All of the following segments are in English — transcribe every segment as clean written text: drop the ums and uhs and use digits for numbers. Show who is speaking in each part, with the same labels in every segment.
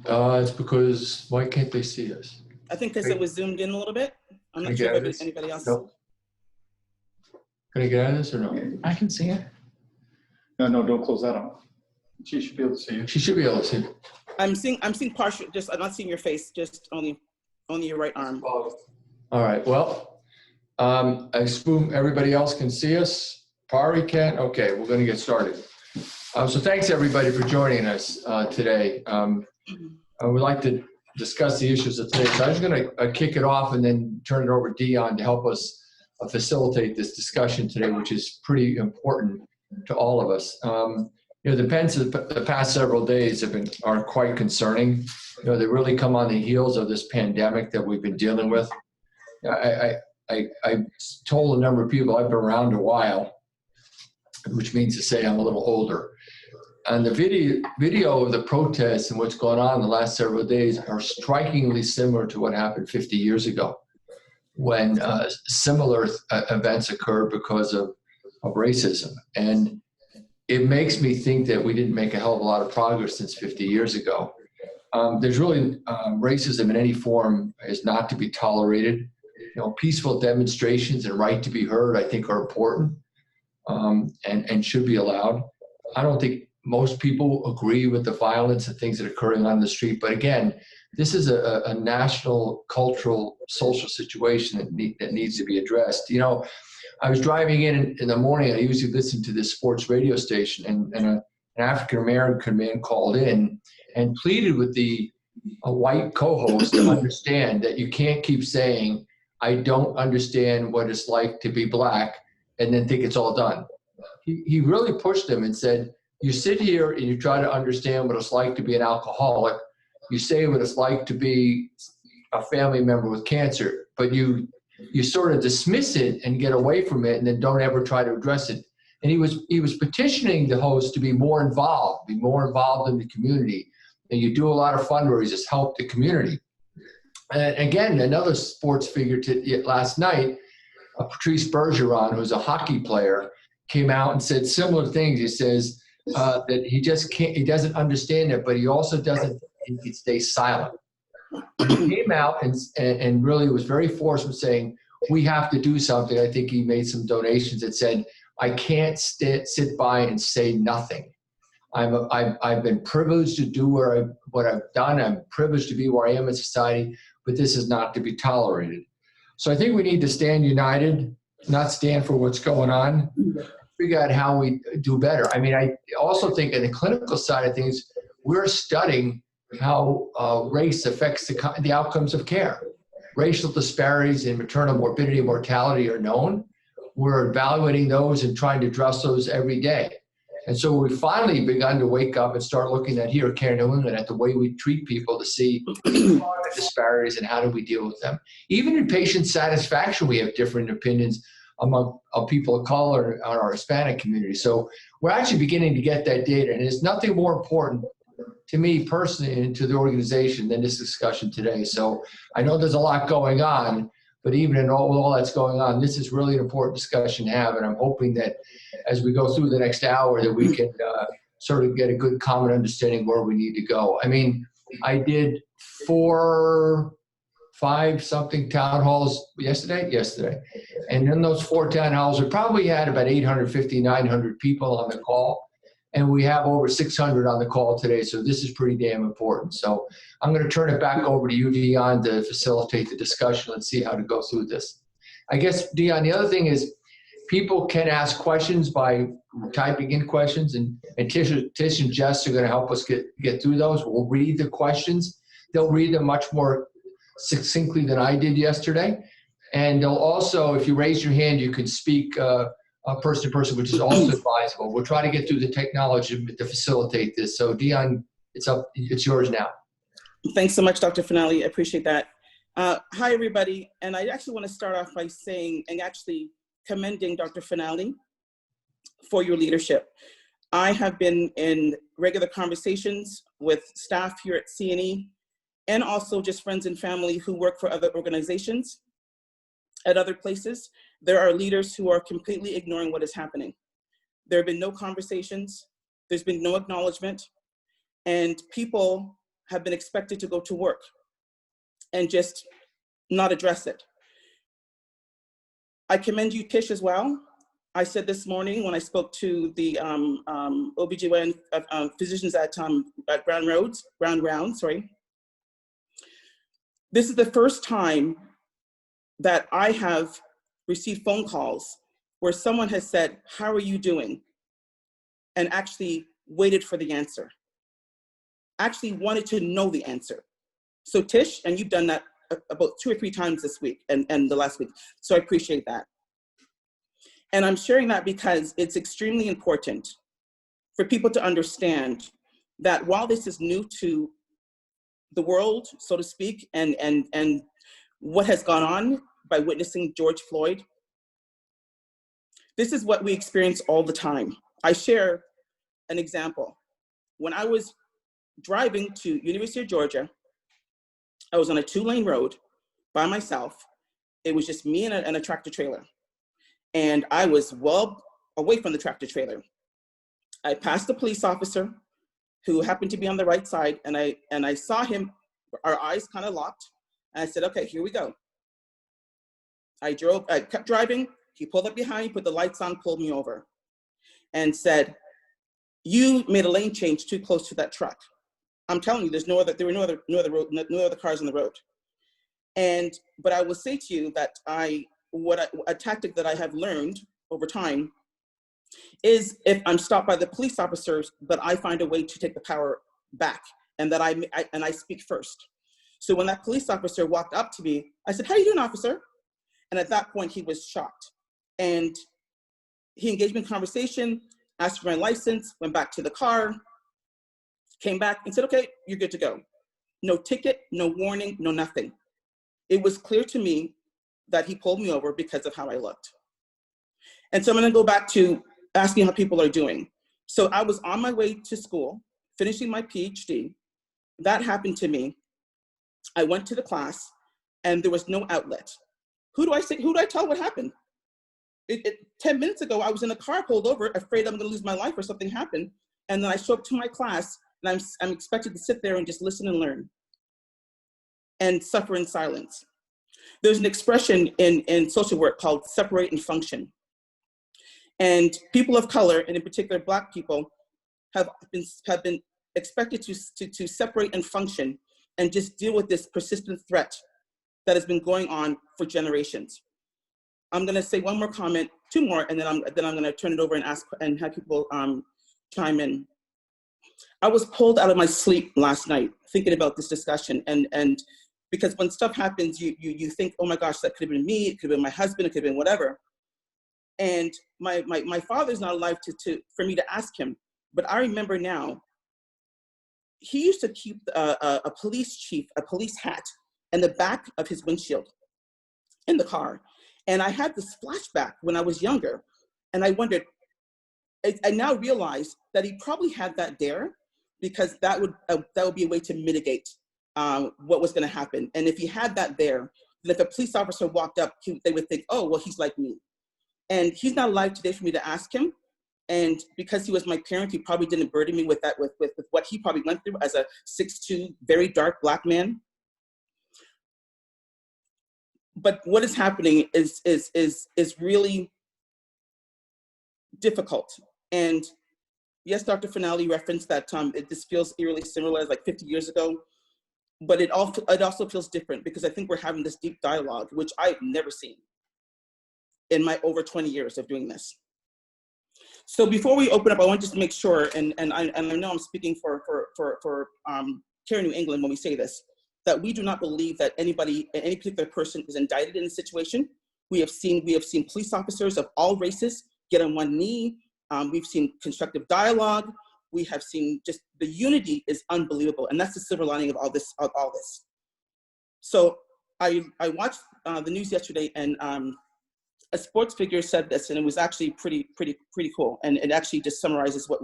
Speaker 1: It's because, why can't they see us?
Speaker 2: I think because it was zoomed in a little bit. I'm
Speaker 1: Can I
Speaker 2: not
Speaker 1: get
Speaker 2: sure
Speaker 1: out of
Speaker 2: if
Speaker 1: this?
Speaker 2: anybody else.
Speaker 1: No. Can I get out of this or no?
Speaker 3: I can see it.
Speaker 4: No, don't close that off. She should be able to see you.
Speaker 1: She should be able to see.
Speaker 2: I'm seeing partial, I'm not seeing your face, just only your right arm.
Speaker 1: All right, well, I assume everybody else can see us. Pari can? Okay, we're gonna get started. So thanks everybody for joining us today. I would like to discuss the issues of today. So I'm just gonna kick it off and then turn it over to Dion to help us facilitate this discussion today, which is pretty important to all of us. The events of the past several days are quite concerning. They really come on the heels of this pandemic that we've been dealing with. I told a number of people I've been around a while, which means to say I'm a little older. And the video of the protests and what's going on in the last several days are strikingly similar to what happened 50 years ago, when similar events occurred because of racism. And it makes me think that we didn't make a hell of a lot of progress since 50 years ago. There's really racism in any form is not to be tolerated. Peaceful demonstrations and right to be heard, I think, are important and should be allowed. I don't think most people agree with the violence and things that are occurring on the street. But again, this is a national, cultural, social situation that needs to be addressed. I was driving in the morning. I usually listen to this sports radio station, and an African-American man called in and pleaded with a white co-host to understand that you can't keep saying, I don't understand what it's like to be black, and then think it's all done. He really pushed him and said, you sit here and you try to understand what it's like to be an alcoholic. You say what it's like to be a family member with cancer, but you sort of dismiss it and get away from it and then don't ever try to address it. And he was petitioning the host to be more involved in the community. And you do a lot of fundraisers, help the community. And again, another sports figure last night, Patrice Bergeron, who's a hockey player, came out and said similar things. He says that he doesn't understand it, but he also doesn't, he stays silent. He came out and really was very forceful, saying, we have to do something. I think he made some donations that said, I can't sit by and say nothing. I've been privileged to do what I've done. I'm privileged to be where I am in society, but this is not to be tolerated. So I think we need to stand united, not stand for what's going on, figure out how we do better. I mean, I also think in the clinical side of things, we're studying how race affects the outcomes of care. Racial disparities in maternal morbidity and mortality are known. We're evaluating those and trying to address those every day. And so we've finally begun to wake up and start looking at here at New England at the way we treat people to see the disparities and how do we deal with them. Even in patient satisfaction, we have different opinions among people of color in our Hispanic community. So we're actually beginning to get that data, and there's nothing more important to me personally and to the organization than this discussion today. So I know there's a lot going on, but even with all that's going on, this is really an important discussion to have, and I'm hoping that as we go through the next hour that we can sort of get a good common understanding where we need to go. I mean, I did 5 something town halls yesterday. And in those 4 town halls, we probably had about 850, 900 people on the call. And we have over 600 on the call today. So this is pretty damn important. So I'm going to turn it back over to you, Dion, to facilitate the discussion. Let's see how to go through this. I guess, Dion, the other thing is people can ask questions by typing in questions, and Tish and Jess are going to help us get through those. We'll read the questions. They'll read them much more succinctly than I did yesterday. And they'll also, if you raise your hand, you can speak person to person, which is also advisable. We'll try to get through the technology to facilitate this. So Dion, it's yours now.
Speaker 2: Thanks so much, Dr. Fanale. I appreciate that. Hi, everybody. And I actually want to start off by saying and actually commending Dr. Fanale for your leadership. I have been in regular conversations with staff here at CNE and also just friends and family who work for other organizations at other places. There are leaders who are completely ignoring what is happening. There have been no conversations. There's been no acknowledgement. And people have been expected to go to work and just not address it. I commend you, Tish, as well. I said this morning when I spoke to the OBGYN physicians at Ground Round, sorry. This is the first time that I have received phone calls where someone has said, "How are you doing?" and actually waited for the answer. Actually wanted to know the answer. So Tish, and you've done that about 2 or 3 times this week and the last week. So I appreciate that. And I'm sharing that because it's extremely important for people to understand that while this is new to the world, so to speak, and what has gone on by witnessing George Floyd, this is what we experience all the time. I share an example. When I was driving to University of Georgia, I was on a 2-lane road by myself. It was just me and a tractor trailer. And I was well away from the tractor trailer. I passed a police officer who happened to be on the right side, and I saw him, our eyes kind of locked, and I said, okay, here we go. I kept driving, he pulled up behind me, put the lights on, pulled me over, and said, "You made a lane change too close to that truck." I'm telling you, there were no other cars on the road. But I will say to you that a tactic that I have learned over time is if I'm stopped by the police officers, but I find a way to take the power back, and that I speak first. So when that police officer walked up to me, I said, "How you doing, officer?" And at that point, he was shocked. And he engaged me in conversation, asked for my license, went back to the car, came back and said, "Okay, you're good to go." No ticket, no warning, no nothing. It was clear to me that he pulled me over because of how I looked. And so I'm gonna go back to asking how people are doing. So I was on my way to school, finishing my PhD. That happened to me. I went to the class and there was no outlet. Who do I tell what happened? 10 minutes ago, I was in a car pulled over, afraid I'm gonna lose my life or something happened. And then I show up to my class and I'm expected to sit there and just listen and learn and suffer in silence. There's an expression in social work called separate and function. And people of color, and in particular Black people, have been expected to separate and function and just deal with this persistent threat that has been going on for generations. I'm gonna say one more comment, 2 more, and then I'm gonna turn it over and ask and have people chime in. I was pulled out of my sleep last night thinking about this discussion, and because when stuff happens, you think, oh my gosh, that could have been me, it could have been my husband, it could have been whatever. And my father's not alive for me to ask him, but I remember now, he used to keep a police chief, a police hat in the back of his windshield in the car. And I had this flashback when I was younger, and I wondered, I now realize that he probably had that there because that would be a way to mitigate what was going to happen. And if he had that there, then if a police officer walked up, they would think, oh, well, he's like me. And he's not alive today for me to ask him. And because he was my parent, he probably didn't burden me with that, with what he probably went through as a 6'2", very dark Black man. But what is happening is really difficult. And yes, Dr. Fanale referenced that this feels eerily similar as like 50 years ago, but it also feels different because I think we're having this deep dialogue, which I've never seen in my over 20 years of doing this. So before we open up, I want to just make sure, and I know I'm speaking for Care New England when we say this, that we do not believe that any particular person is indicted in this situation. We have seen police officers of all races get on one knee. We've seen constructive dialogue. We have seen just the unity is unbelievable, and that's the silver lining of all this. So I watched the news yesterday, and a sports figure said this, and it was actually pretty cool, and it actually just summarizes what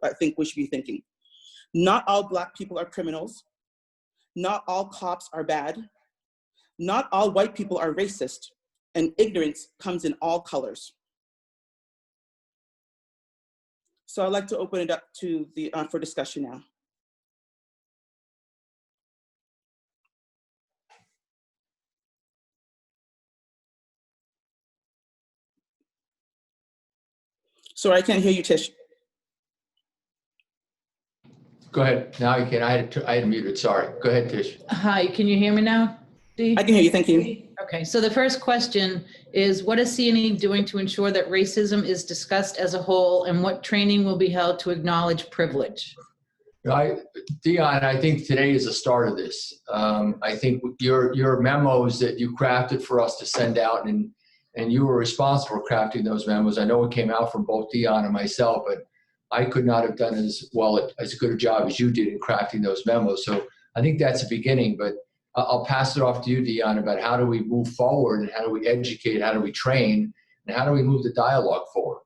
Speaker 2: I think we should be thinking. Not all Black people are criminals. Not all cops are bad. Not all white people are racist, and ignorance comes in all colors. So I'd like to open it up to for discussion now. Sorry, I can't hear you, Tish.
Speaker 1: Go ahead. Now you can. I had muted. Sorry. Go ahead, Tish.
Speaker 3: Hi, can you hear me now, Dee?
Speaker 2: I can hear you, thank you.
Speaker 3: Okay, so the first question is, what is CNE doing to ensure that racism is discussed as a whole, and what training will be held to acknowledge privilege?
Speaker 1: Dion, I think today is the start of this. I think your memos that you crafted for us to send out, and you were responsible for crafting those memos. I know it came out from both Dion and myself, but I could not have done as good a job as you did in crafting those memos. So I think that's a beginning, but I'll pass it off to you, Dion, about how do we move forward, and how do we educate, how do we train, and how do we move the dialogue forward?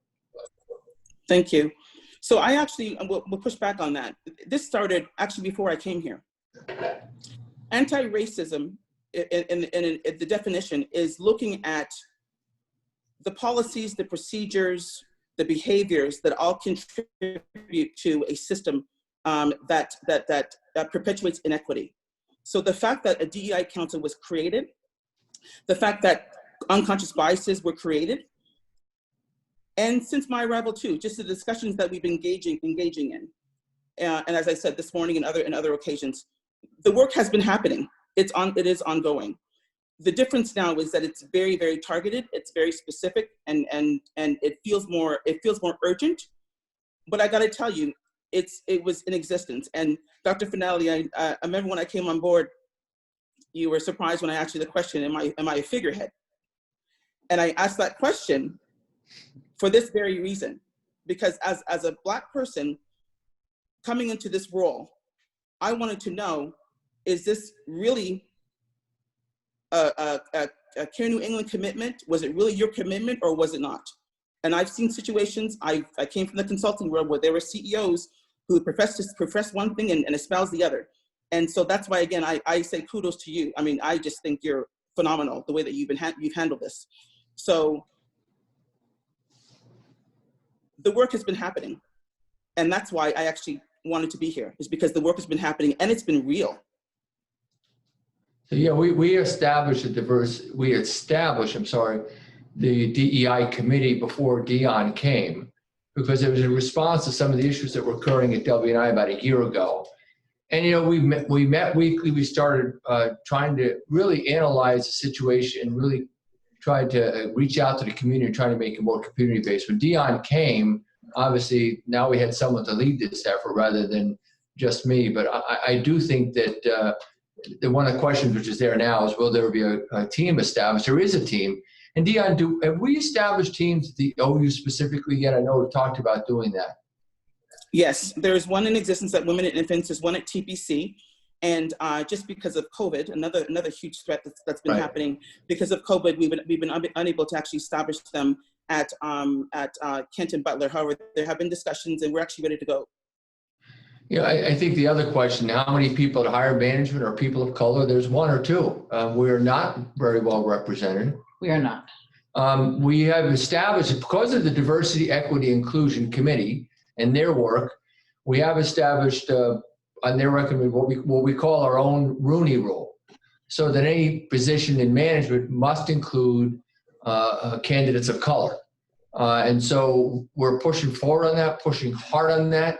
Speaker 2: Thank you. So I actually will push back on that. This started actually before I came here. Anti-racism, in the definition, is looking at the policies, the procedures, the behaviors that all contribute to a system that perpetuates inequity. So the fact that a DEI council was created, the fact that unconscious biases were created, and since my arrival too, just the discussions that we've been engaging in, and as I said this morning and other occasions, the work has been happening. It is ongoing. The difference now is that it's very, very targeted. It's very specific, and it feels more urgent. But I got to tell you, it was in existence. And Dr. Fanale, I remember when I came on board, you were surprised when I asked you the question, am I a figurehead? And I asked that question for this very reason, because as a Black person coming into this role, I wanted to know, is this really a Care New England commitment? Was it really your commitment, or was it not? And I've seen situations, I came from the consulting world where there were CEOs who profess one thing and espouse the other. And so that's why, again, I say kudos to you. I mean, I just think you're phenomenal, the way that you've handled this. So the work has been happening. And that's why I actually wanted to be here, is because the work has been happening and it's been real.
Speaker 1: So yeah, we established the DEI committee before Dion came, because it was in response to some of the issues that were occurring at WNI about a year ago. And we met weekly. We started trying to really analyze the situation and really tried to reach out to the community and try to make it more community-based. When Dion came, obviously now we had someone to lead this effort rather than just me. But I do think that one of the questions which is there now is, will there be a team established? There is a team. And Dion, have we established teams at the OU specifically yet? I know we've talked about doing that. Yes,
Speaker 2: there's one in existence at Women and Infants. There's one at TPC. And just because of COVID, another huge threat that's been happening because of COVID, we've been unable to actually establish them at Kent and Butler. However, there have been discussions, and we're actually ready to go.
Speaker 1: Yeah, I think the other question, how many people at higher management are people of color? There's one or two. We're not very well represented.
Speaker 3: We are not.
Speaker 1: We have established, because of the Diversity, Equity, Inclusion Committee and their work, we have established on their recommendation what we call our own Rooney Rule, so that any position in management must include candidates of color. And so we're pushing forward on that, pushing hard on that.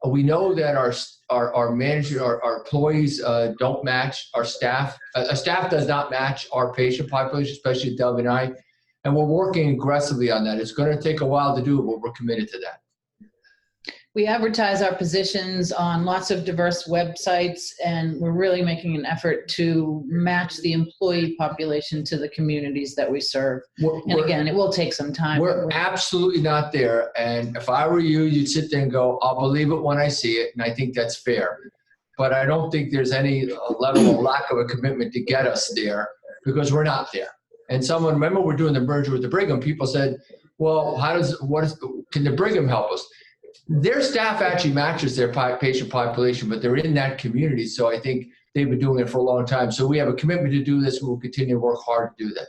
Speaker 1: We know that our managers, our employees don't match our staff. Staff does not match our patient population, especially at WNI, and we're working aggressively on that. It's going to take a while to do it, but we're committed to that.
Speaker 3: We advertise our positions on lots of diverse websites, and we're really making an effort to match the employee population to the communities that we serve. And again, it will take some time.
Speaker 1: We're absolutely not there. And if I were you, you'd sit there and go, I'll believe it when I see it. And I think that's fair. But I don't think there's any level of lack of a commitment to get us there, because we're not there. And remember, we're doing the merger with the Brigham. People said, well, can the Brigham help us? Their staff actually matches their patient population, but they're in that community. So I think they've been doing it for a long time. So we have a commitment to do this. We'll continue to work hard to do that.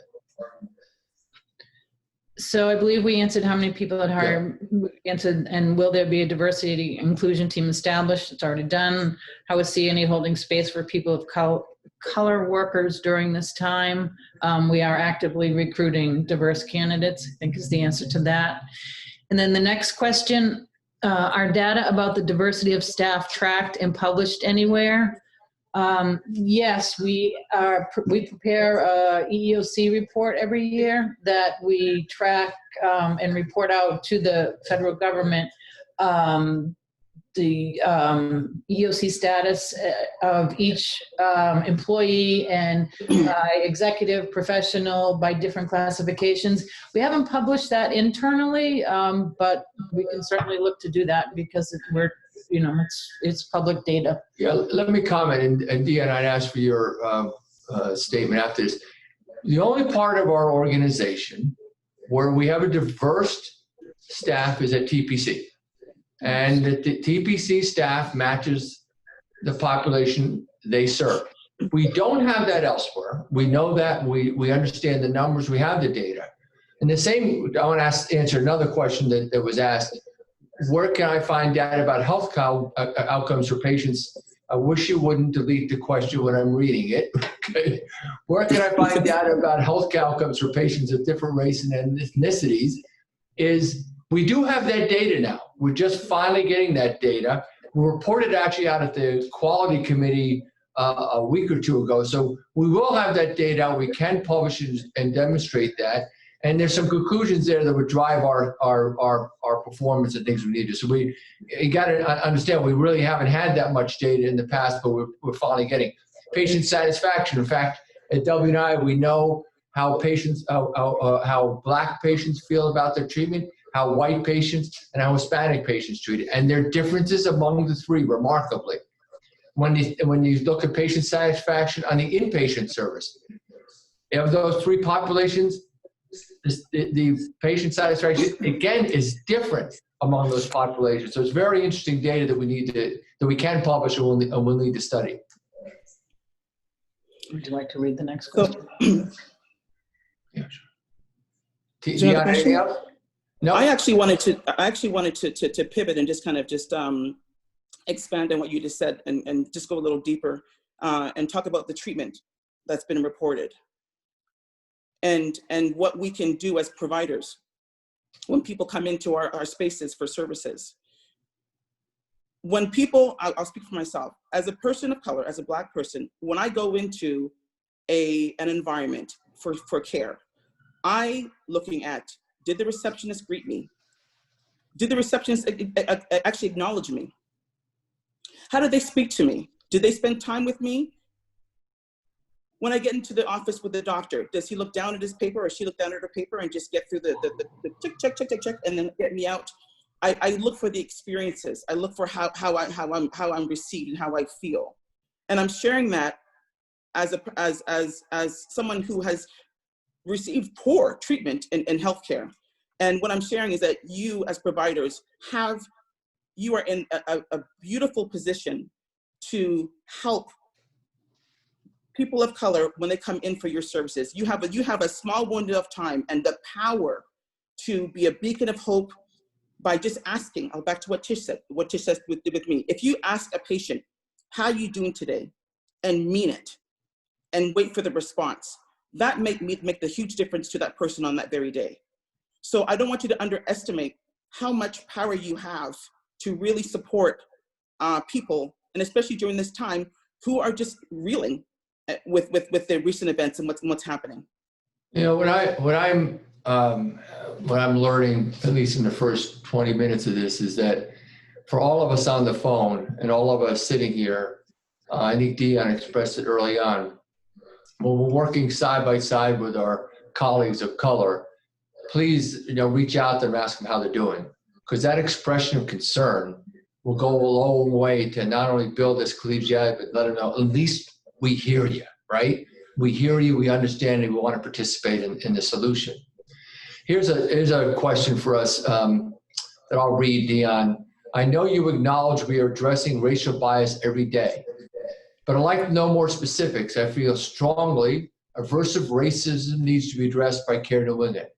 Speaker 3: So I believe we answered how many people at higher, answered, and will there be a diversity inclusion team established? It's already done. How is CNE holding space for people of color workers during this time? We are actively recruiting diverse candidates, I think is the answer to that. And then the next question, are data about the diversity of staff tracked and published anywhere? Yes, we prepare a EEOC report every year that we track and report out to the federal government the EEOC status of each employee and executive, professional, by different classifications. We haven't published that internally, but we can certainly look to do that because it's public data.
Speaker 1: Yeah, let me comment, and Deanne, I'd ask for your statement after this. The only part of our organization where we have a diverse staff is at TPC. And the TPC staff matches the population they serve. We don't have that elsewhere. We know that. We understand the numbers. We have the data. And the same, I want to answer another question that was asked. Where can I find data about health outcomes for patients? I wish you wouldn't delete the question when I'm reading it. Okay. Where can I find data about health outcomes for patients of different races and ethnicities? We do have that data now. We're just finally getting that data. We reported actually out at the quality committee a week or two ago. So we will have that data. We can publish it and demonstrate that. And there's some conclusions there that would drive our performance and things we need to. So you got to understand, we really haven't had that much data in the past, but we're finally getting patient satisfaction. In fact, at WNI, we know how patients, how Black patients feel about their treatment, how white patients and how Hispanic patients treat it. And there are differences among the three, remarkably. When you look at patient satisfaction on the inpatient service, of those three populations, the patient satisfaction, again, is different among those populations. So it's very interesting data that we can publish and we'll need to study.
Speaker 3: Would you like to read the next question?
Speaker 1: Yeah, sure. Anything else? No.
Speaker 2: I actually wanted to pivot and just kind of expand on what you just said and just go a little deeper and talk about the treatment that's been reported and what we can do as providers when people come into our spaces for services. When people, I'll speak for myself, as a person of color, as a Black person, when I go into an environment for care, looking at, did the receptionist greet me? Did the receptionist actually acknowledge me? How did they speak to me? Did they spend time with me? When I get into the office with the doctor, does he look down at his paper or she look down at her paper and just get through the check, and then get me out? I look for the experiences. I look for how I'm received and how I feel. And I'm sharing that as someone who has received poor treatment in healthcare. And what I'm sharing is that you as providers you are in a beautiful position to help people of color when they come in for your services. You have a small window of time and the power to be a beacon of hope by just asking. I'll back to what Tish said with me. If you ask a patient, how are you doing today? And mean it and wait for the response, that make the huge difference to that person on that very day. So I don't want you to underestimate how much power you have to really support people, and especially during this time, who are just reeling with the recent events and what's happening.
Speaker 1: You know, what I'm learning, at least in the first 20 minutes of this, is that for all of us on the phone and all of us sitting here, I think Dion expressed it early on, when we're working side by side with our colleagues of color, please, reach out to them and ask them how they're doing. Because that expression of concern will go a long way to not only build this collegiality, but let them know, at least we hear you, right? We hear you, we understand, and we want to participate in the solution. Here's a question for us that I'll read, Dion. I know you acknowledge we are addressing racial bias every day, but I'd like to know more specifics. I feel strongly aversive racism needs to be addressed by Care New England.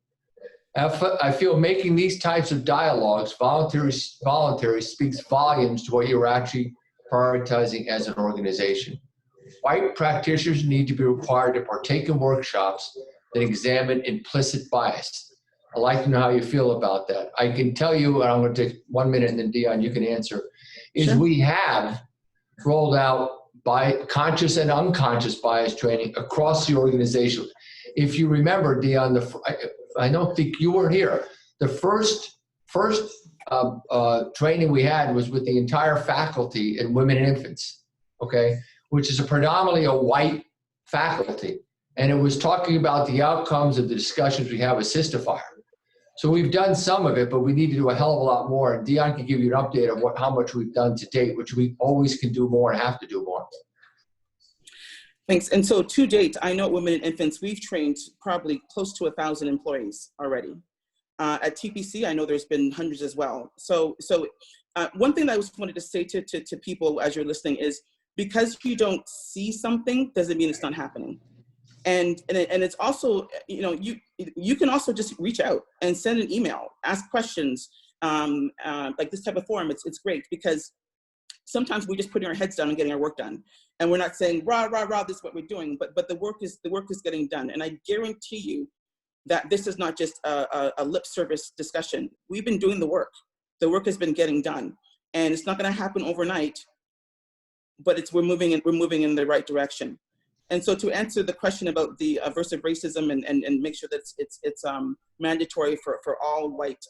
Speaker 1: I feel making these types of dialogues voluntary speaks volumes to what you're actually prioritizing as an organization. White practitioners need to be required to partake in workshops that examine implicit bias. I'd like to know how you feel about that. I can tell you, and I'm going to take 1 minute and then Dion, you can answer, is
Speaker 2: Sure.
Speaker 1: we have rolled out by conscious and unconscious bias training across the organization. If you remember, Dion, I don't think you were here. The first training we had was with the entire faculty in women and infants, okay, which is predominantly a white faculty. And it was talking about the outcomes of the discussions we have with Sister Fire. So we've done some of it, but we need to do a hell of a lot more. And Dion can give you an update of how much we've done to date, which we always can do more and have to do more.
Speaker 2: Thanks. And so to date, I know at Women and Infants, we've trained probably close to 1,000 employees already. At TPC, I know there's been hundreds as well. So one thing that I just wanted to say to people as you're listening is, because you don't see something doesn't mean it's not happening. And it's also, you can also just reach out and send an email, ask questions, like this type of forum. It's great, because sometimes we're just putting our heads down and getting our work done, and we're not saying rah rah rah, this is what we're doing, but the work is getting done. And I guarantee you that this is not just a lip service discussion. We've been doing the work. The work has been getting done, and it's not going to happen overnight, but we're moving in the right direction. And so to answer the question about the aversive racism and make sure that it's mandatory for all white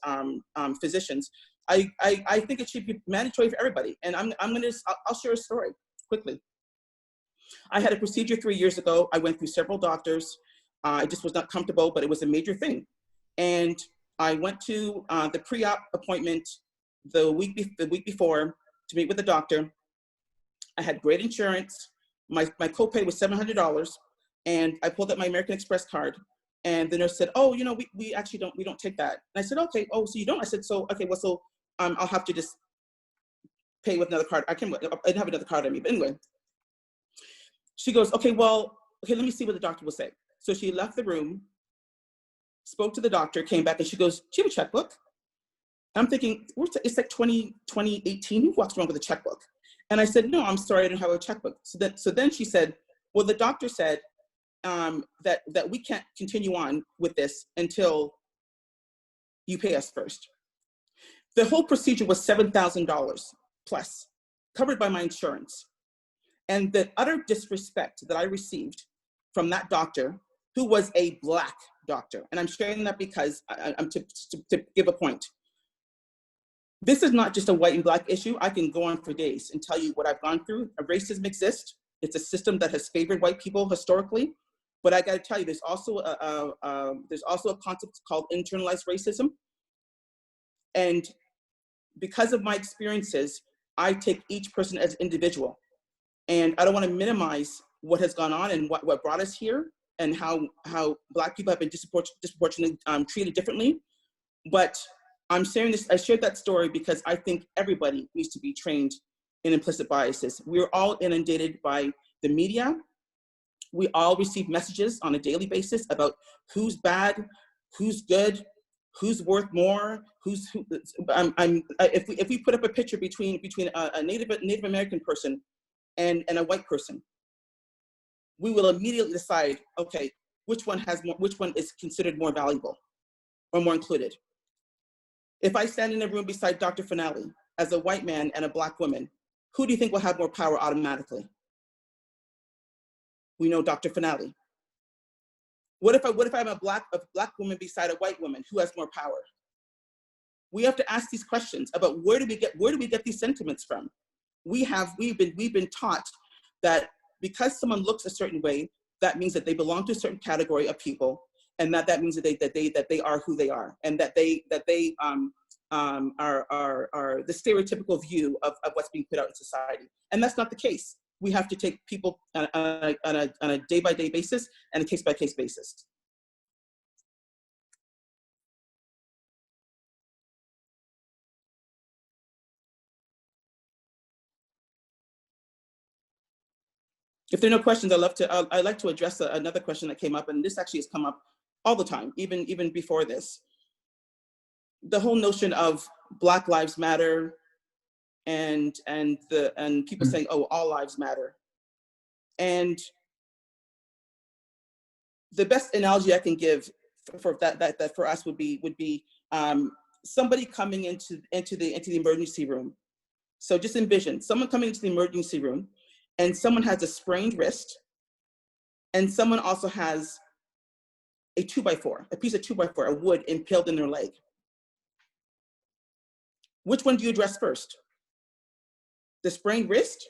Speaker 2: physicians, I think it should be mandatory for everybody. And I'll share a story quickly. I had a procedure 3 years ago. I went through several doctors. I just was not comfortable, but it was a major thing. And I went to the pre-op appointment the week before to meet with the doctor. I had great insurance. My copay was $700, and I pulled up my American Express card, and the nurse said, "Oh, we actually don't take that." And I said, "Okay, oh, so you don't?" I said, "So okay, well, so I'll have to just pay with another card. I didn't have another card on me, but anyway." She goes, "Okay, well, okay, let me see what the doctor will say." So she left the room, spoke to the doctor, came back, and she goes, "Do you have a checkbook?" I'm thinking, it's like 2018. Who walks around with a checkbook? And I said, "No, I'm sorry, I don't have a checkbook." So then she said, "Well, the doctor said that we can't continue on with this until you pay us first." The whole procedure was $7,000 plus, covered by my insurance. And the utter disrespect that I received from that doctor, who was a Black doctor, and I'm sharing that because I'm to give a point. This is not just a white and Black issue. I can go on for days and tell you what I've gone through. Racism exists. It's a system that has favored white people historically. But I got to tell you, there's also a concept called internalized racism. And because of my experiences, I take each person as individual. And I don't want to minimize what has gone on and what brought us here, and how Black people have been disproportionately treated differently. But I'm sharing this. I shared that story because I think everybody needs to be trained in implicit biases. We're all inundated by the media. We all receive messages on a daily basis about who's bad, who's good, who's worth more, if we put up a picture between a Native American person and a white person, we will immediately decide, okay, which one is considered more valuable or more included. If I stand in a room beside Dr. Fanale as a white man and a Black woman, who do you think will have more power automatically? We know Dr. Fanale. What if I'm a black woman beside a white woman? Who has more power? We have to ask these questions about where do we get these sentiments from? We've been taught that because someone looks a certain way, that means that they belong to a certain category of people, and that means that they are who they are, and that they are the stereotypical view of what's being put out in society. And that's not the case. We have to take people on a day-by-day basis and a case-by-case basis. If there are no questions, I'd like to address another question that came up, and this actually has come up all the time, even before this. The whole notion of Black Lives Matter, and people saying, "Oh, all lives matter." And the best analogy I can give for that for us would be somebody coming into the emergency room. So just envision someone coming into the emergency room, and someone has a sprained wrist, and someone also has a 2x4, a piece of 2x4, a wood impaled in their leg. Which one do you address first? The sprained wrist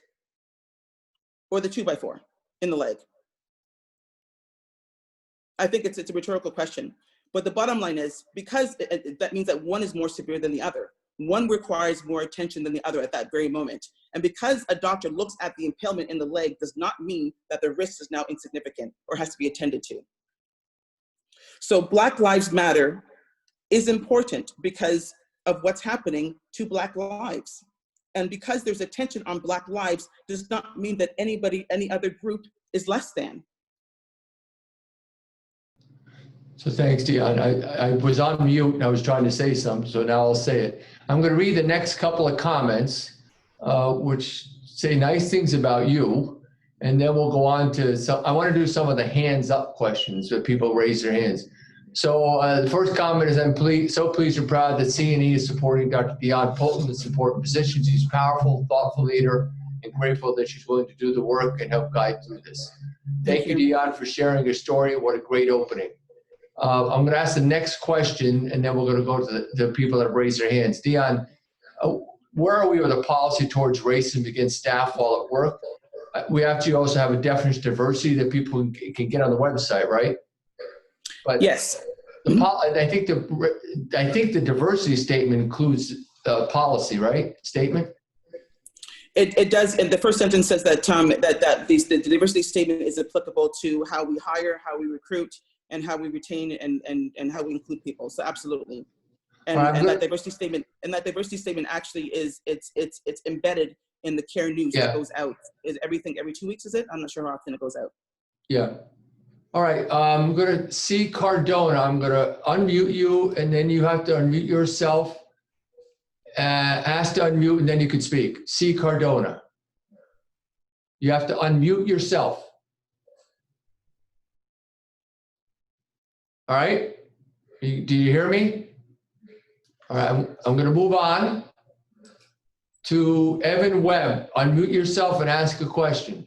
Speaker 2: or the 2x4 in the leg? I think it's a rhetorical question, but the bottom line is, because that means that one is more severe than the other. One requires more attention than the other at that very moment. And because a doctor looks at the impalement in the leg does not mean that the wrist is now insignificant or has to be attended to. So Black Lives Matter is important because of what's happening to Black lives. And because there's attention on Black lives does not mean that any other group is less than.
Speaker 1: So thanks, Dion. I was on mute and I was trying to say something, so now I'll say it. I'm going to read the next couple of comments, which say nice things about you, and then we'll go on to some. I want to do some of the hands up questions that people raise their hands. So the first comment is, I'm so pleased and proud that C&E is supporting Dr. Dion Poulton in important positions. She's a powerful, thoughtful leader, and grateful that she's willing to do the work and help guide through this. Thank you, Dion, for sharing your story. What a great opening. I'm going to ask the next question, and then we're going to go to the people that have raised their hands. Dion, where are we with a policy towards racism against staff while at work? We actually also have a definition of diversity that people can get on the website, right? But
Speaker 2: yes.
Speaker 1: I think the diversity statement includes the policy, right? Statement.
Speaker 2: It does, and the first sentence says that the diversity statement is applicable to how we hire, how we recruit, and how we retain and how we include people. So absolutely. And that diversity statement actually is it's embedded in the care news that goes out. Is every 2 weeks, is it? I'm not sure how often it goes out.
Speaker 1: Yeah. All right. I'm gonna see Cardona. I'm gonna unmute you, and then you have to unmute yourself. Ask to unmute, and then you can speak. C. Cardona. You have to unmute yourself. All right. Do you hear me? All right. I'm going to move on to Evan Webb. Unmute yourself and ask a question.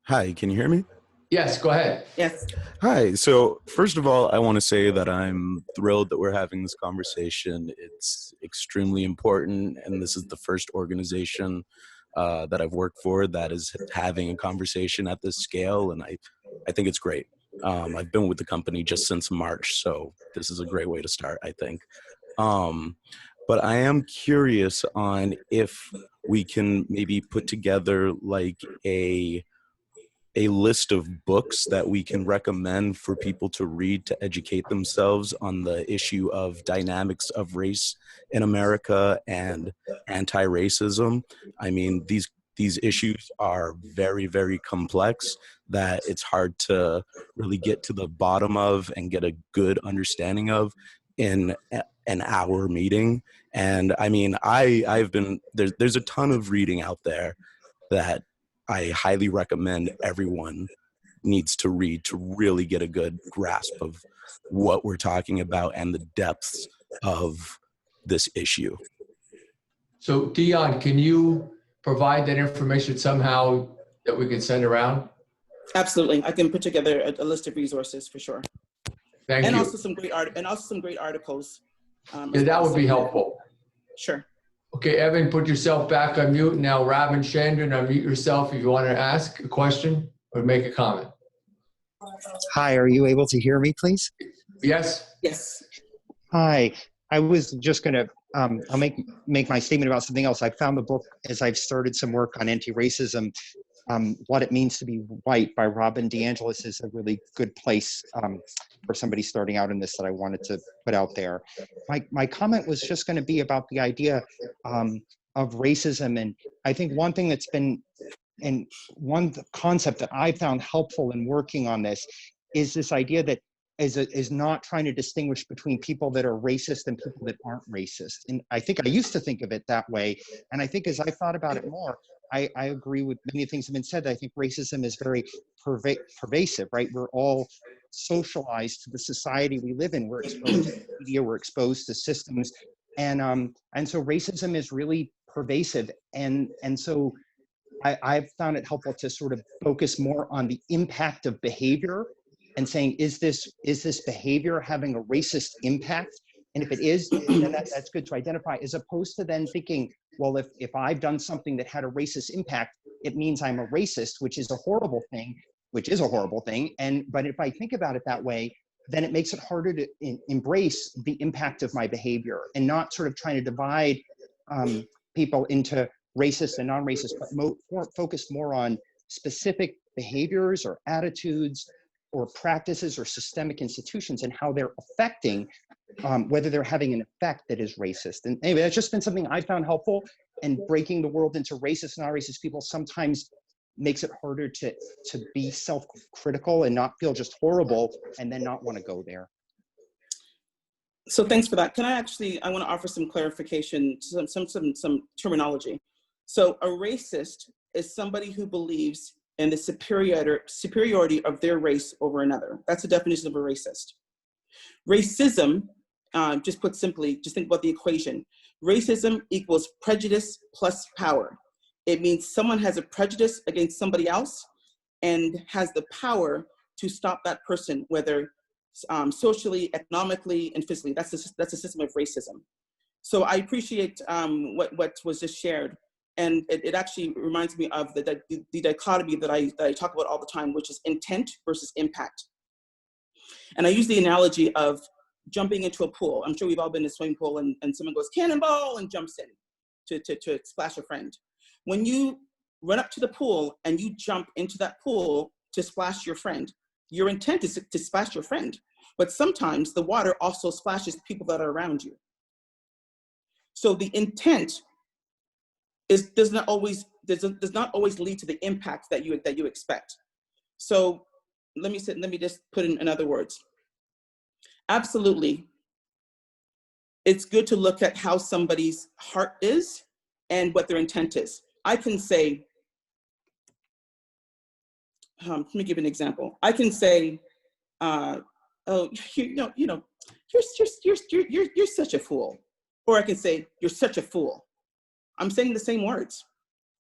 Speaker 5: Hi, can you hear me?
Speaker 1: Yes, go ahead.
Speaker 2: Yes.
Speaker 5: Hi. So first of all, I want to say that I'm thrilled that we're having this conversation. It's extremely important, and this is the first organization that I've worked for that is having a conversation at this scale, and I think it's great. I've been with the company just since March, so this is a great way to start, I think. But I am curious on if we can maybe put together like a list of books that we can recommend for people to read to educate themselves on the issue of dynamics of race in America and anti-racism. I mean, these issues are very, very complex that it's hard to really get to the bottom of and get a good understanding of in an hour meeting. And I mean, I've been, there's a ton of reading out there that I highly recommend everyone needs to read to really get a good grasp of what we're talking about and the depths of this issue.
Speaker 1: So Dion, can you provide that information somehow that we can send around?
Speaker 2: Absolutely. I can put together a list of resources for sure.
Speaker 1: Thank you.
Speaker 2: And also some great articles.
Speaker 1: Yeah, that would be helpful.
Speaker 2: Sure.
Speaker 1: Okay, Evan, put yourself back on mute. Now, Robin Chandran, unmute yourself if you want to ask a question or make a comment.
Speaker 6: Hi, are you able to hear me, please?
Speaker 1: Yes.
Speaker 2: Yes.
Speaker 6: Hi, I was just going to, I'll make my statement about something else. I found the book as I've started some work on anti-racism, What It Means to Be White by Robin DeAngelis is a really good place for somebody starting out in this that I wanted to put out there. My comment was just going to be about the idea of racism. And I think one thing that's been, and one concept that I found helpful in working on this is this idea that is not trying to distinguish between people that are racist and people that aren't racist. And I think I used to think of it that way. And I think as I thought about it more, I agree with many things that have been said. I think racism is very pervasive, right? We're all socialized to the society we live in. We're exposed to media, we're exposed to systems, and so racism is really pervasive. And so I've found it helpful to sort of focus more on the impact of behavior and saying, is this behavior having a racist impact? And if it is, then that's good to identify, as opposed to then thinking, well, if I've done something that had a racist impact, it means I'm a racist, which is a horrible thing, but if I think about it that way, then it makes it harder to embrace the impact of my behavior and not sort of trying to divide people into racist and non-racist, but focus more on specific behaviors or attitudes or practices or systemic institutions and how they're affecting, whether they're having an effect that is racist. And anyway, that's just been something I found helpful, and breaking the world into racist and non-racist people sometimes makes it harder to be self-critical and not feel just horrible and then not want to go there.
Speaker 2: So thanks for that. I want to offer some clarification, some terminology. So a racist is somebody who believes in the superiority of their race over another. That's the definition of a racist. Racism, just put simply, just think about the equation. Racism equals prejudice plus power. It means someone has a prejudice against somebody else and has the power to stop that person, whether socially, economically, and physically. That's a system of racism. So I appreciate what was just shared. And it actually reminds me of the dichotomy that I talk about all the time, which is intent versus impact. And I use the analogy of jumping into a pool. I'm sure we've all been in a swimming pool and someone goes, cannonball, and jumps in to splash a friend. When you run up to the pool and you jump into that pool to splash your friend, your intent is to splash your friend. But sometimes the water also splashes people that are around you. So the intent does not always lead to the impact that you expect. So let me just put in other words. Absolutely, it's good to look at how somebody's heart is and what their intent is. I can say, let me give an example. I can say, oh, you're such a fool, or I can say, you're such a fool. I'm saying the same words,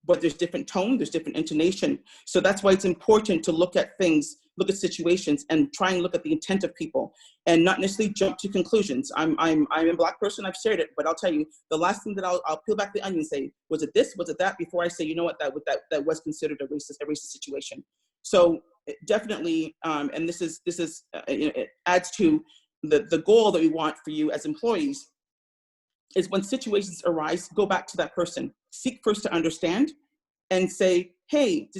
Speaker 2: but there's different tone, there's different intonation. So that's why it's important to look at things, look at situations, and try and look at the intent of people, and not necessarily jump to conclusions. I'm a Black person, I've shared it, but I'll tell you, the last thing that I'll peel back the onion and say, was it this, was it that, before I say, you know what, that was considered a racist situation. So definitely, and this is it adds to the goal that we want for you as employees, is when situations arise, go back to that person, seek first to understand, and say, hey,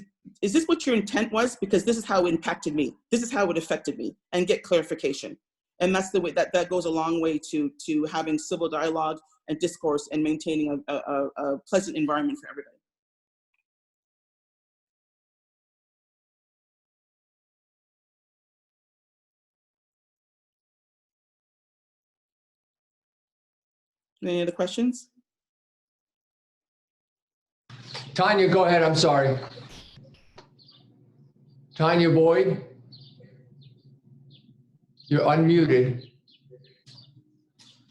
Speaker 2: is this what your intent was? Because this is how it impacted me. This is how it affected me, and get clarification. And that's the way that goes a long way to having civil dialogue and discourse and maintaining a pleasant environment for everybody. Any other questions?
Speaker 1: Tanya, go ahead. I'm sorry. Tanya Boyd, you're unmuted.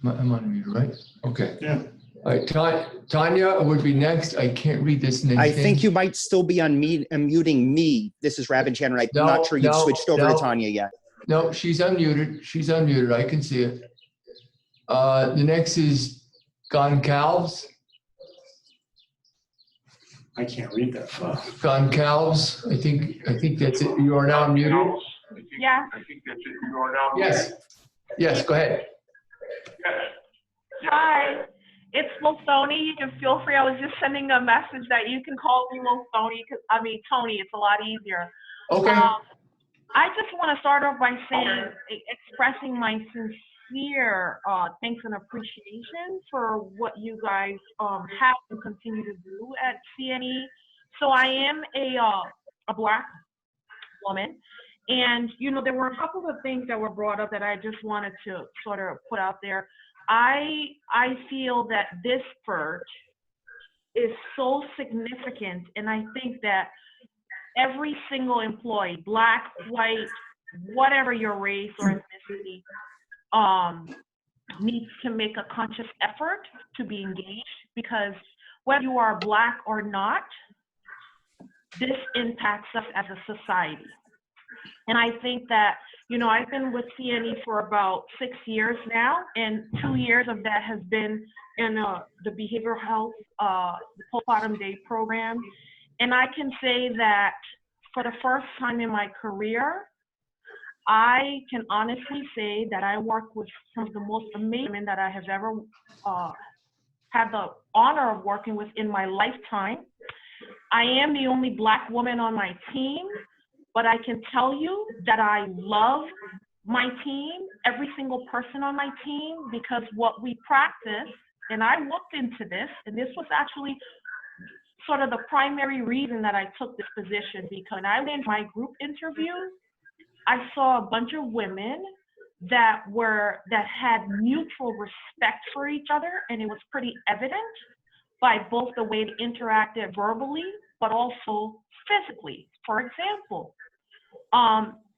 Speaker 1: I'm unmuted, right? Okay.
Speaker 4: Yeah.
Speaker 1: All right, Tanya would be next. I can't read this name.
Speaker 6: I think you might still be unmuting me. This is Rabin Chandler. I'm not sure you've switched over to Tanya yet.
Speaker 1: No, she's unmuted. She's unmuted. I can see it. The next is Goncalves.
Speaker 4: I can't read that far.
Speaker 1: Goncalves. I think that's it. You are now muted.
Speaker 7: Yeah.
Speaker 1: Yes. Yes, go ahead.
Speaker 7: Hi, it's Lilthoni. You can feel free. I was just sending a message that you can call me Lilthoni, Tony. It's a lot easier.
Speaker 1: Okay.
Speaker 7: I just want to start off by saying, expressing my sincere thanks and appreciation for what you guys have and continue to do at CNE. So I am a Black woman, and there were a couple of things that were brought up that I just wanted to sort of put out there. I feel that this purge is so significant, and I think that every single employee, Black, white, whatever your race or ethnicity, needs to make a conscious effort to be engaged, because whether you are Black or not, this impacts us as a society. And I think that, you know, I've been with CNE for about 6 years now, and 2 years of that has been in the behavioral health, the postpartum day program. And I can say that for the first time in my career, I can honestly say that I work with some of the most amazing women that I have ever had the honor of working with in my lifetime. I am the only Black woman on my team, but I can tell you that I love my team, every single person on my team, because what we practice, and I looked into this, and this was actually sort of the primary reason that I took this position, because when I went in my group interview, I saw a bunch of women that had mutual respect for each other, and it was pretty evident by both the way they interacted verbally, but also physically. For example,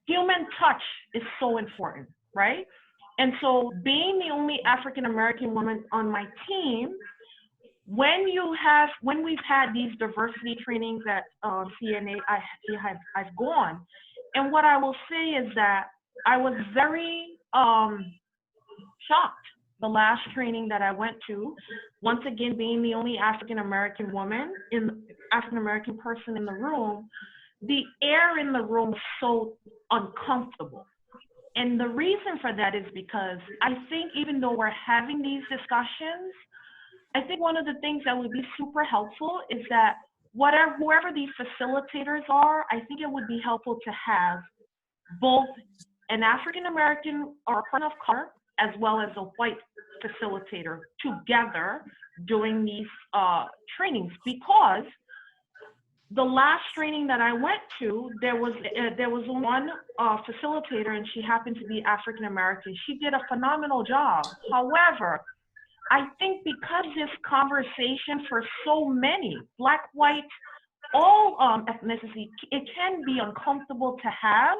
Speaker 7: human touch is so important, right? And so being the only African-American woman on my team, when we've had these diversity trainings at CNA, I've gone. And what I will say is that I was very shocked the last training that I went to, once again, being the only African-American person in the room, the air in the room was so uncomfortable. And the reason for that is because I think even though we're having these discussions, I think one of the things that would be super helpful is that whoever these facilitators are, I think it would be helpful to have both an African-American or a person of color as well as a white facilitator together doing these trainings, because the last training that I went to, there was one facilitator, and she happened to be African-American. She did a phenomenal job. However, I think because this conversation for so many, Black, white, all ethnicity, it can be uncomfortable to have.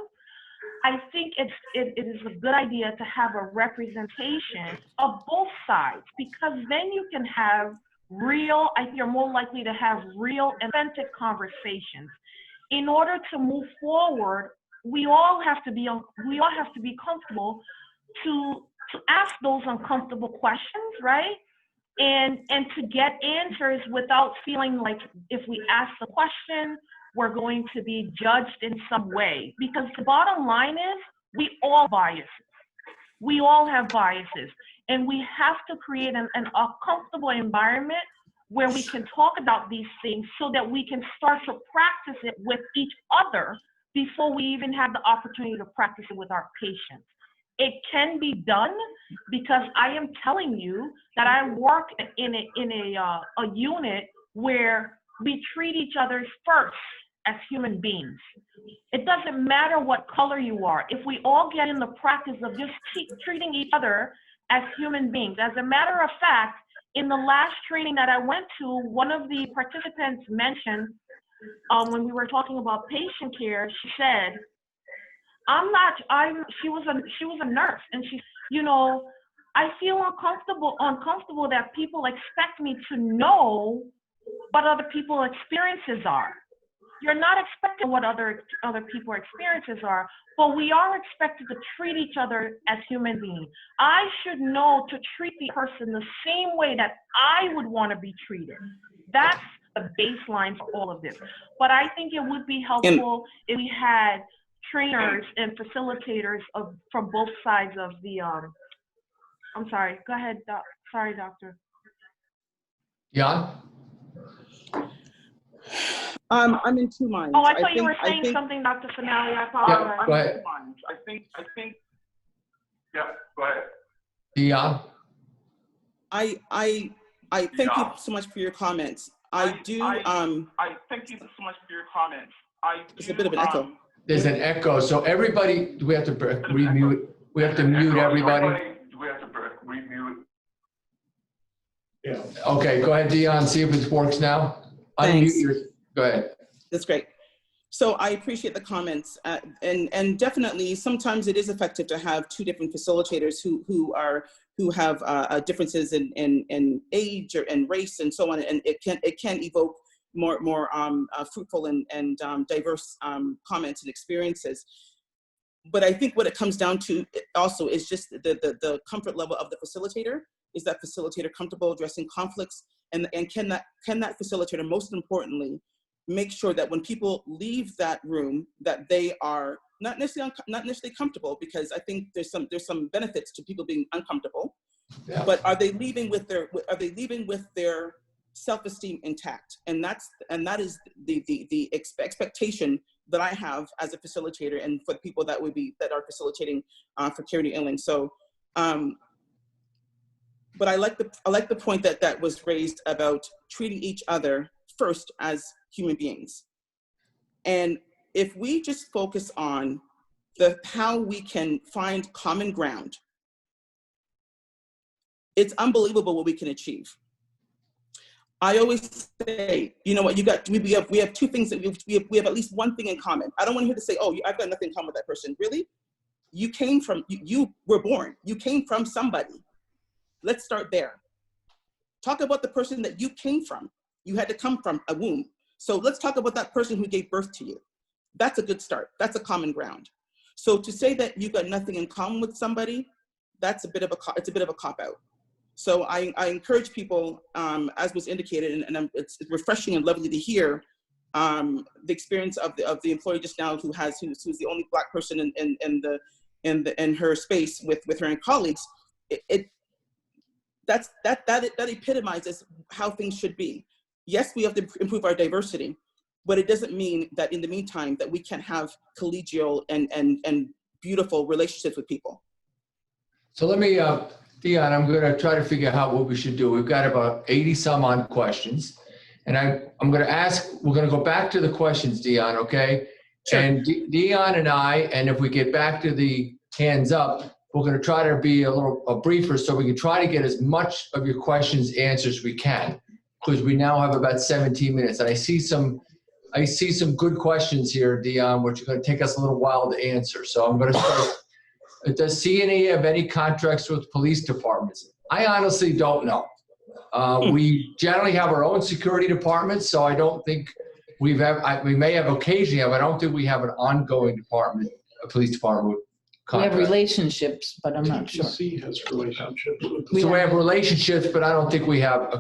Speaker 7: I think it is a good idea to have a representation of both sides, because then you can have I think you're more likely to have real, authentic conversations. In order to move forward, we all have to be comfortable to ask those uncomfortable questions, right? And to get answers without feeling like if we ask the question, we're going to be judged in some way. Because the bottom line is, we all biases. We all have biases. And we have to create a comfortable environment where we can talk about these things so that we can start to practice it with each other before we even have the opportunity to practice it with our patients. It can be done, because I am telling you that I work in a unit where we treat each other first as human beings. It doesn't matter what color you are. If we all get in the practice of just treating each other as human beings. As a matter of fact, in the last training that I went to, one of the participants mentioned, when we were talking about patient care, she said, she was a nurse, and she, I feel uncomfortable that people expect me to know what other people's experiences are. You're not expecting what other people's experiences are, but we are expected to treat each other as human beings. I should know to treat the person the same way that I would want to be treated. That's the baseline for all of this. But I think it would be helpful if we had trainers and facilitators from both sides of the, I'm sorry, go ahead, sorry, doctor.
Speaker 1: Yeah?
Speaker 2: I'm in two minds.
Speaker 7: Oh, I thought you were saying something, Dr. Fanale. I apologize.
Speaker 1: Yeah, go ahead.
Speaker 8: I think, yeah, go ahead.
Speaker 1: Dion?
Speaker 2: I thank you so much for your comments. I thank you so much for your comments. It's a bit of an echo.
Speaker 1: There's an echo, so everybody, do we have to remute? We have to mute everybody?
Speaker 8: Do we have to remute?
Speaker 4: Yeah.
Speaker 1: Okay, go ahead, Dion, see if it works now. Unmute
Speaker 2: Thanks.
Speaker 1: your, go ahead.
Speaker 2: That's great. So I appreciate the comments, and definitely sometimes it is effective to have two different facilitators who have differences in age and race and so on, and it can evoke more fruitful and diverse comments and experiences. But I think what it comes down to also is just the comfort level of the facilitator. Is that facilitator comfortable addressing conflicts, and can that facilitator, most importantly, make sure that when people leave that room that they are not necessarily comfortable, because I think there's some benefits to people being uncomfortable,
Speaker 1: Yeah.
Speaker 2: but are they leaving with their self-esteem intact? And that is the expectation that I have as a facilitator and for the people that are facilitating for Charity Illing. So but I like the point that was raised about treating each other first as human beings. And if we just focus on how we can find common ground, it's unbelievable what we can achieve. I always say, you know what, we have two things that we have at least one thing in common. I don't want to hear to say, oh, I've got nothing in common with that person. Really? You were born, you came from somebody. Let's start there. Talk about the person that you came from. You had to come from a womb. So let's talk about that person who gave birth to you. That's a good start. That's a common ground. So to say that you've got nothing in common with somebody, it's a bit of a cop-out. So I encourage people, as was indicated, and it's refreshing and lovely to hear the experience of the employee just now who's the only Black person in her space with her and colleagues. That epitomizes how things should be. Yes, we have to improve our diversity, but it doesn't mean that in the meantime that we can't have collegial and beautiful relationships with people.
Speaker 1: So let me, Dion, I'm going to try to figure out what we should do. We've got about 80 some odd questions, and I'm going to ask, we're going to go back to the questions, Dion, okay?
Speaker 2: Sure.
Speaker 1: And Dion and I, and if we get back to the hands up, we're going to try to be a briefer so we can try to get as much of your questions answered as we can, because we now have about 17 minutes. And I see some good questions here, Dion, which are going to take us a little while to answer. So I'm going to start. Does CNE have any contracts with police departments? I honestly don't know. We generally have our own security departments, so I don't think we may have occasionally, but I don't think we have an ongoing a police department with contracts.
Speaker 3: We have relationships, but I'm not sure.
Speaker 8: TTC has relationships with
Speaker 1: So we have relationships, but I don't think we have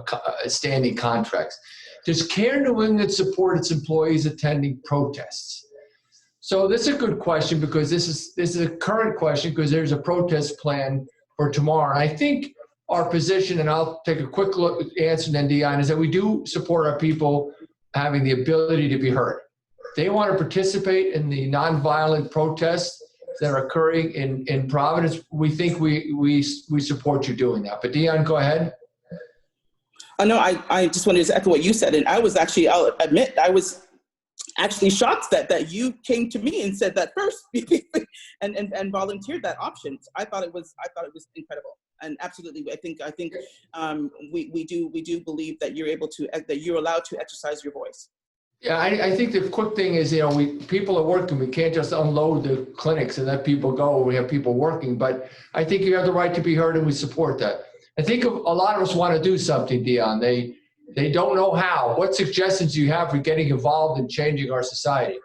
Speaker 1: a standing contracts. Does Care New England support its employees attending protests? So this is a good question, because this is a current question, because there's a protest plan for tomorrow. And I think our position, and I'll take a quick look answer then, Dion, is that we do support our people having the ability to be heard. They want to participate in the nonviolent protests that are occurring in Providence. We think we support you doing that. But Dion, go ahead.
Speaker 2: No, I just wanted to echo what you said, and I'll admit, I was actually shocked that you came to me and said that first and volunteered that option. I thought it was incredible, and absolutely, I think we do believe that you're allowed to exercise your voice.
Speaker 1: Yeah, I think the quick thing is, people are working. We can't just unload the clinics and let people go. We have people working, but I think you have the right to be heard, and we support that. I think a lot of us want to do something, Dion. They don't know how. What suggestions do you have for getting involved in changing our society?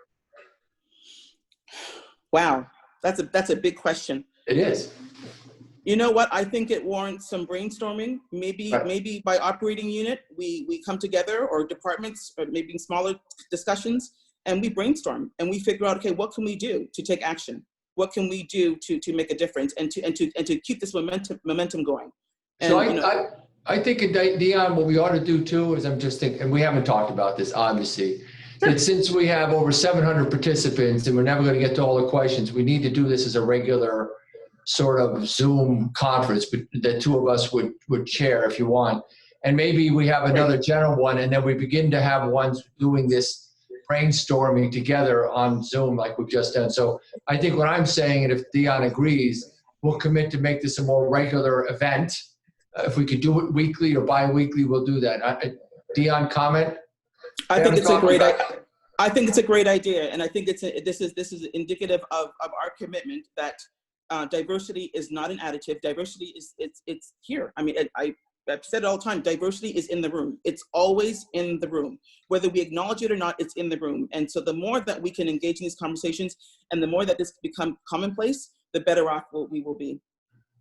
Speaker 2: Wow, that's a big question.
Speaker 1: It is.
Speaker 2: You know what? I think it warrants some brainstorming. Maybe by operating unit, we come together, or departments, or maybe in smaller discussions, and we brainstorm and we figure out, okay, what can we do to take action? What can we do to make a difference and to keep this momentum going? And,
Speaker 1: so I think, Dion, what we ought to do too is, I'm just thinking, and we haven't talked about this, obviously, that since we have over 700 participants and we're never going to get to all the questions, we need to do this as a regular sort of Zoom conference that two of us would chair if you want. And maybe we have another general one, and then we begin to have ones doing this brainstorming together on Zoom like we've just done. So I think what I'm saying, and if Dion agrees, we'll commit to make this a more regular event. If we could do it weekly or bi-weekly, we'll do that. Dion, comment?
Speaker 2: I think it's a great idea. I think it's a great idea, and I think this is indicative of our commitment that diversity is not an additive. Diversity it's here. I mean, I've said it all the time. Diversity is in the room. It's always in the room, whether we acknowledge it or not. It's in the room, and so the more that we can engage in these conversations, and the more that this become commonplace, the better off we will be.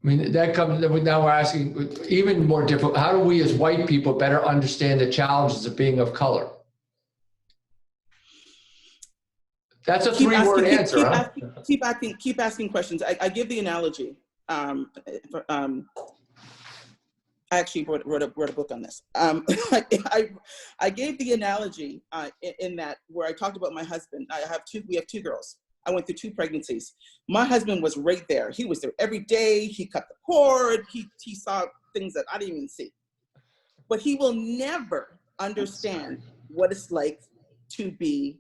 Speaker 1: I mean, that comes, now we're asking even more difficult, how do we as white people better understand the challenges of being of color? That's a three-word answer, huh?
Speaker 2: Keep asking questions. I give the analogy. I actually wrote a book on this. I gave the analogy in that where I talked about my husband. We have two girls. I went through 2 pregnancies. My husband was right there. He was there every day. He cut the cord. He saw things that I didn't even see. But he will never understand what it's like to be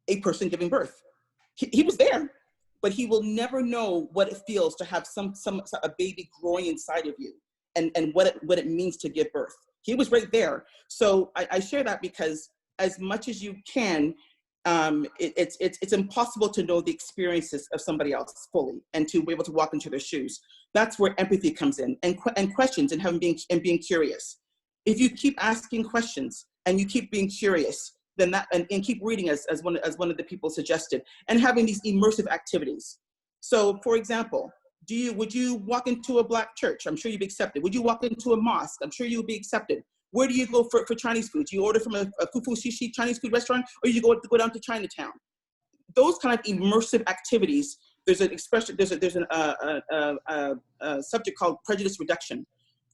Speaker 2: a person giving birth. He was there, but he will never know what it feels to have a baby growing inside of you and what it means to give birth. He was right there. So I share that because as much as you can, it's impossible to know the experiences of somebody else fully and to be able to walk into their shoes. That's where empathy comes in, and questions, and being curious. If you keep asking questions and you keep being curious, then and keep reading as one of the people suggested, and having these immersive activities. So, for example, would you walk into a Black church? I'm sure you'd be accepted. Would you walk into a mosque? I'm sure you would be accepted. Where do you go for Chinese food? Do you order from a fufu shishi Chinese food restaurant, or you go down to Chinatown? Those kind of immersive activities. There's an expression. There's a subject called prejudice reduction,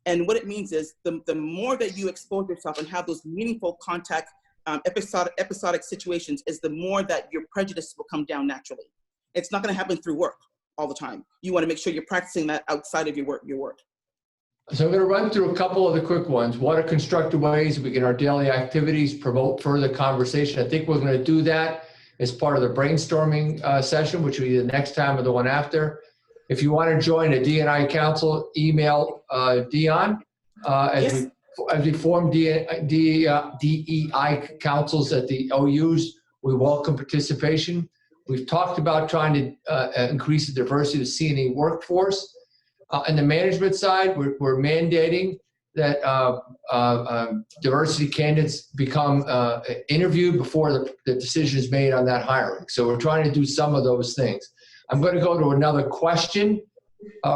Speaker 2: and what it means is the more that you expose yourself and have those meaningful contact, episodic situations, is the more that your prejudice will come down naturally. It's not going to happen through work all the time. You want to make sure you're practicing that outside of your work.
Speaker 1: So I'm going to run through a couple of the quick ones. What are constructive ways we can, our daily activities, promote further conversation? I think we're going to do that as part of the brainstorming session, which will be the next time or the one after. If you want to join a D&I council, email Dion. As we form DEI councils at the OUs, we welcome participation. We've talked about trying to increase the diversity of the C&E workforce. On the management side, we're mandating that diversity candidates become interviewed before the decision is made on that hiring. So we're trying to do some of those things. I'm going to go to another question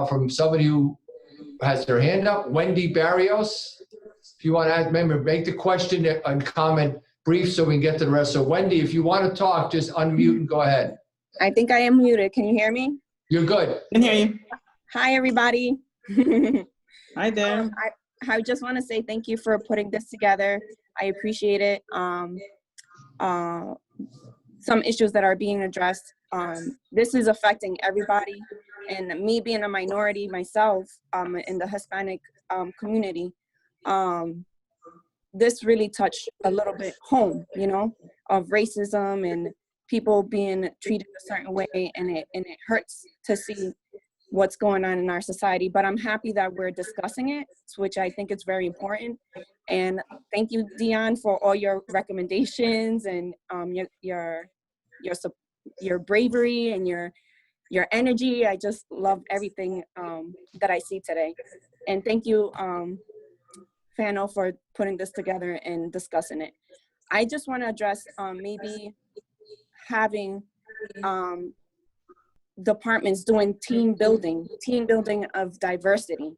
Speaker 1: from somebody who has their hand up. Wendy Barrios, if you want to ask, remember, make the question and comment brief so we can get to the rest. So Wendy, if you want to talk, just unmute and go ahead.
Speaker 9: I think I am muted. Can you hear me?
Speaker 1: You're good.
Speaker 2: I can hear you.
Speaker 9: Hi, everybody.
Speaker 2: Hi there.
Speaker 9: I just want to say thank you for putting this together. I appreciate it. Some issues that are being addressed. This is affecting everybody, and me being a minority myself in the Hispanic community, this really touched a little bit home, of racism and people being treated a certain way, and it hurts to see what's going on in our society. But I'm happy that we're discussing it, which I think is very important. And thank you, Dion, for all your recommendations and your bravery and your energy. I just love everything that I see today. And thank you, Fanale, for putting this together and discussing it. I just want to address maybe having departments doing team building of diversity.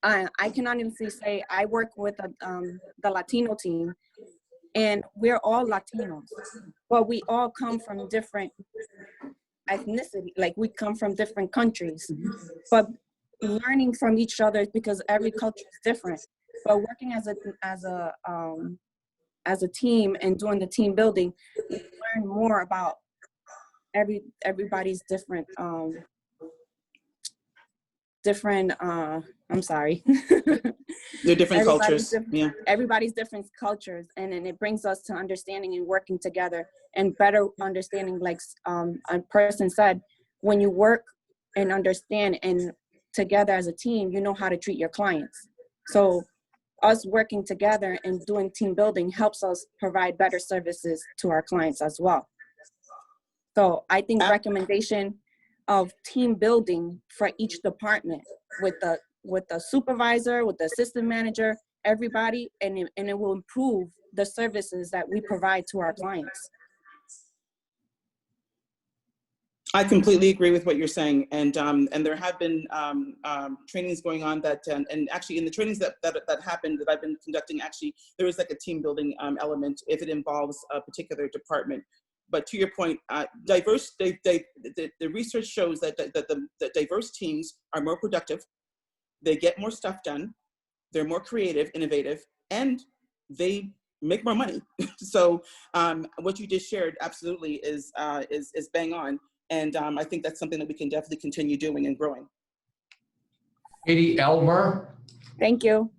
Speaker 9: I can honestly say I work with the Latino team, and we're all Latinos, but we all come from different ethnicity, like we come from different countries, but learning from each other because every culture is different. But working as a team and doing the team building, we learn more about everybody's different I'm sorry.
Speaker 2: They're different cultures. Yeah.
Speaker 9: Everybody's different cultures, and then it brings us to understanding and working together and better understanding. Like a person said, when you work and understand and together as a team, you know how to treat your clients. So us working together and doing team building helps us provide better services to our clients as well. So I think recommendation of team building for each department with the supervisor, with the assistant manager, everybody, and it will improve the services that we provide to our clients.
Speaker 2: I completely agree with what you're saying, and there have been trainings going on that, and actually in the trainings that happened that I've been conducting, actually there is like a team building element if it involves a particular department. But to your point, the research shows that the diverse teams are more productive, they get more stuff done, they're more creative, innovative, and they make more money. So what you just shared absolutely is bang on. And I think that's something that we can definitely continue doing and growing.
Speaker 1: Katie Elmer.
Speaker 9: Thank you.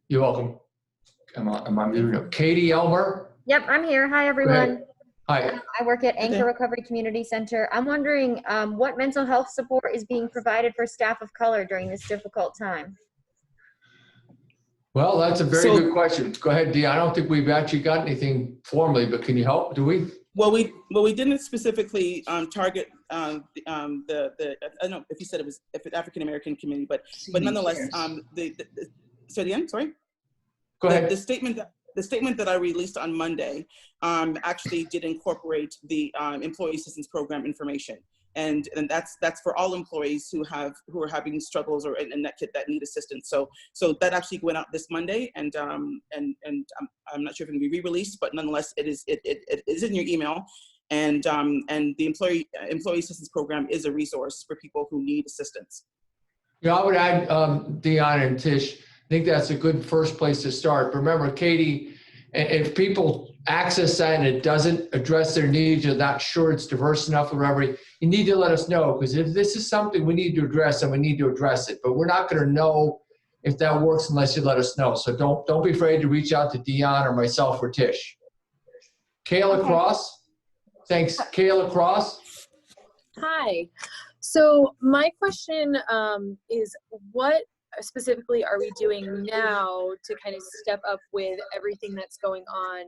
Speaker 1: You're welcome. Am I muted? Katie Elmer.
Speaker 10: Yep, I'm here. Hi, everyone.
Speaker 1: Hi.
Speaker 10: I work at Anchor Recovery Community Center. I'm wondering what mental health support is being provided for staff of color during this difficult time?
Speaker 1: Well, that's a very good question. Go ahead, Dee. I don't think we've actually got anything formally, but can you help? Do we?
Speaker 2: Well, we didn't specifically target I don't know if you said it was African American community, but nonetheless, say it again. Sorry.
Speaker 1: Go ahead.
Speaker 2: The statement that I released on Monday actually did incorporate the employee assistance program information, and that's for all employees who are having struggles or that need assistance. So that actually went out this Monday, and I'm not sure if it can be re-released, but nonetheless, it is in your email, and the employee assistance program is a resource for people who need assistance.
Speaker 1: Yeah, I would add, Dion and Tish, I think that's a good first place to start. But remember, Katie, if people access that and it doesn't address their needs, you're not sure it's diverse enough or whatever, you need to let us know, because if this is something we need to address, then we need to address it. But we're not going to know if that works unless you let us know. So don't be afraid to reach out to Dion or myself or Tish. Kayla Cross. Thanks, Kayla Cross.
Speaker 11: Hi. So my question is, what specifically are we doing now to kind of step up with everything that's going on?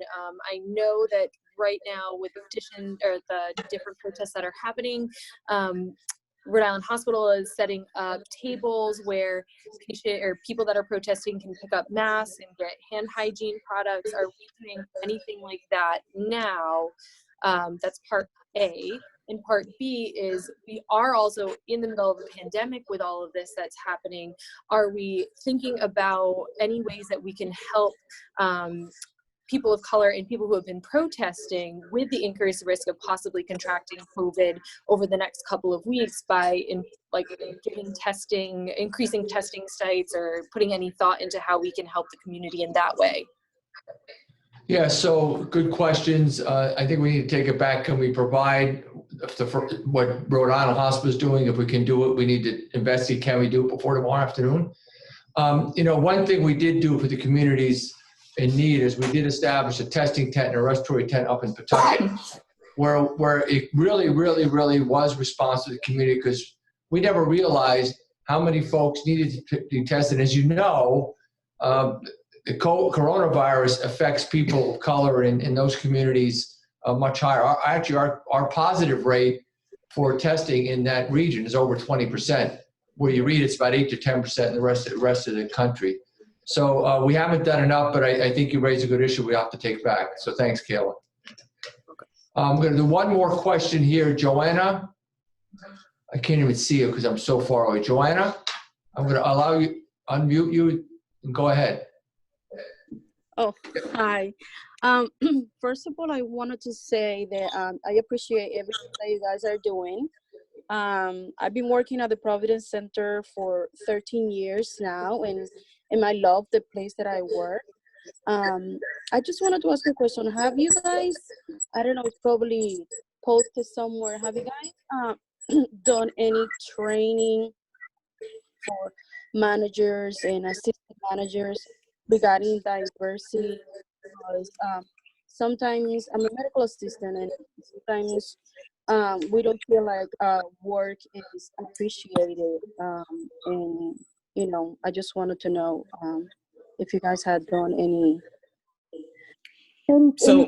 Speaker 11: I know that right now with the petition or the different protests that are happening, Rhode Island Hospital is setting up tables where people that are protesting can pick up masks and get hand hygiene products. Are we doing anything like that now? That's part A. And part B is we are also in the middle of a pandemic with all of this that's happening. Are we thinking about any ways that we can help people of color and people who have been protesting with the increased risk of possibly contracting COVID over the next couple of weeks by giving testing, increasing testing sites, or putting any thought into how we can help the community in that way?
Speaker 1: Yeah, so good questions. I think we need to take it back. Can we provide what Rhode Island Hospital is doing? If we can do it, we need to investigate. Can we do it before tomorrow afternoon? One thing we did do for the communities in need is we did establish a testing tent and a respiratory tent up in Pawtucket, where it really, really, really was responsive to the community, because we never realized how many folks needed to be tested. As you know, the coronavirus affects people of color in those communities much higher. Our positive rate for testing in that region is over 20%. Where you read it's about 8 to 10% in the rest of the country. So we haven't done enough, but I think you raised a good issue we have to take back. So thanks, Kayla. I'm going to do one more question here. Joanna, I can't even see you because I'm so far away. Joanna, I'm going to allow you, unmute you, and go ahead.
Speaker 12: Oh, hi. First of all, I wanted to say that I appreciate everything that you guys are doing. I've been working at the Providence Center for 13 years now, and I love the place that I work. I just wanted to ask a question. Have you guys, I don't know, it's probably posted somewhere, have you guys done any training for managers and assistant managers regarding diversity? Because sometimes I'm a medical assistant, and sometimes we don't feel like work is appreciated, and I just wanted to know if you guys had done any.
Speaker 2: So,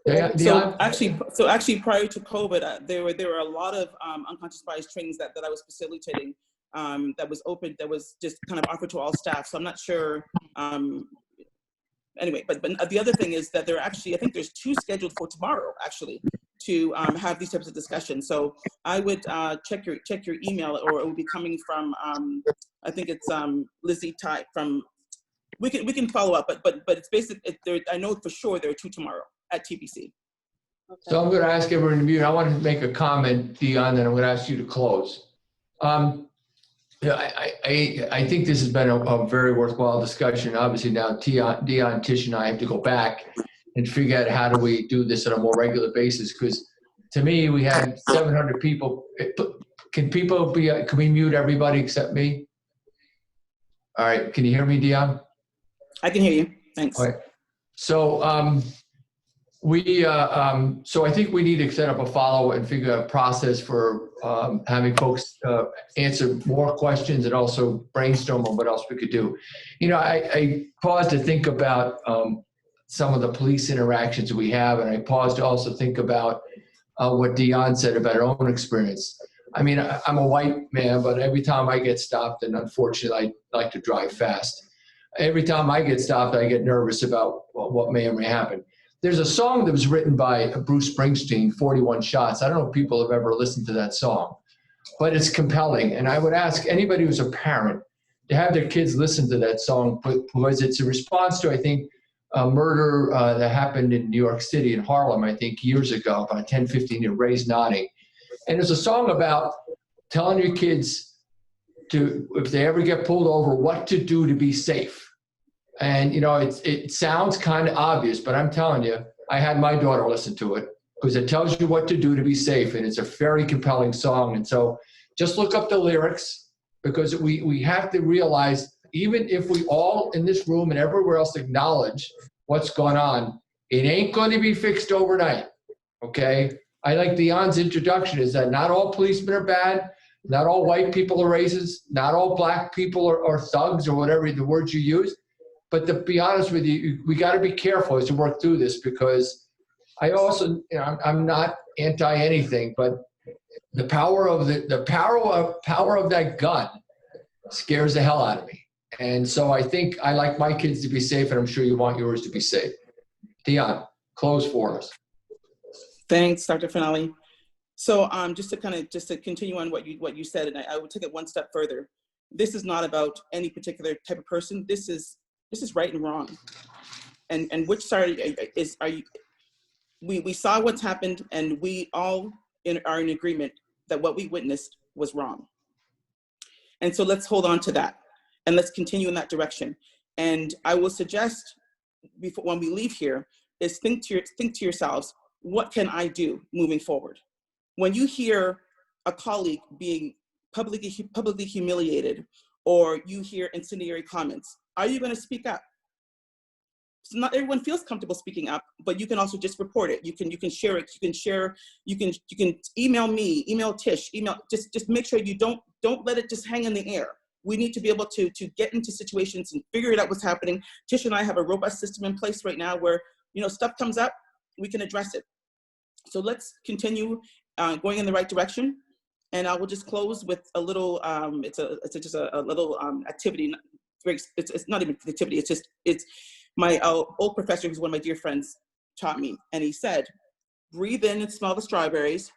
Speaker 1: Yeah,
Speaker 2: actually, prior to COVID, there were a lot of unconscious bias trainings that I was facilitating. That was open, that was just kind of offered to all staff. So I'm not sure. Anyway, but the other thing is that there are actually, I think there's 2 scheduled for tomorrow, actually, to have these types of discussions. So I would check your email, or it will be coming from I think it's Lizzie Ty from. We can follow up, but it's basic. I know for sure there are 2 tomorrow at TBC.
Speaker 12: Okay.
Speaker 1: So I'm going to ask everyone to mute. I want to make a comment, Dion, then I'm going to ask you to close. I think this has been a very worthwhile discussion. Obviously now Dion, Tish, and I have to go back and figure out how do we do this on a more regular basis, because to me, we had 700 people. Can we mute everybody except me? All right, can you hear me, Dion?
Speaker 2: I can hear you, thanks.
Speaker 1: All right. So so I think we need to set up a follow and figure out a process for having folks answer more questions and also brainstorm on what else we could do. You know, I paused to think about some of the police interactions we have, and I paused to also think about what Dion said about her own experience. I mean, I'm a white man, but every time I get stopped, and unfortunately I like to drive fast, every time I get stopped, I get nervous about what may or may happen. There's a song that was written by Bruce Springsteen, 41 Shots. I don't know if people have ever listened to that song, but it's compelling. And I would ask anybody who's a parent to have their kids listen to that song, because it's a response to, I think, a murder that happened in New York City, in Harlem, I think years ago, about 10, 15 years, Ray's nodding. And it's a song about telling your kids to, if they ever get pulled over, what to do to be safe. And, you know, it sounds kind of obvious, but I'm telling you, I had my daughter listen to it because it tells you what to do to be safe. And it's a very compelling song. And so just look up the lyrics, because we have to realize, even if we all in this room and everywhere else acknowledge what's going on, it ain't going to be fixed overnight. Okay. I like Dion's introduction is that not all policemen are bad. Not all white people are racist. Not all black people are thugs, or whatever the words you use. But to be honest with you, we got to be careful as we work through this, because I also, you know, I'm not anti anything, but the power of that gun scares the hell out of me. And so I think I like my kids to be safe, and I'm sure you want yours to be safe. Dion, close for us.
Speaker 2: Thanks, Dr. Fanale. So just to continue on what you said, and I would take it one step further. This is not about any particular type of person. This is right and wrong. And which side are you? We saw what's happened, and we all are in agreement that what we witnessed was wrong. And so let's hold on to that, and let's continue in that direction. And I will suggest, before when we leave here, is think to yourselves, what can I do moving forward? When you hear a colleague being publicly humiliated, or you hear incendiary comments, are you going to speak up? So not everyone feels comfortable speaking up, but you can also just report it. You can share it. You can email me, email Tish, just make sure you don't let it just hang in the air. We need to be able to get into situations and figure out what's happening. Tish and I have a robust system in place right now where, you know, stuff comes up, we can address it. So let's continue going in the right direction. And I will just close with a little, it's just a little activity. It's not even an activity, it's my old professor, who's one of my dear friends, taught me. And he said, breathe in and smell the strawberries,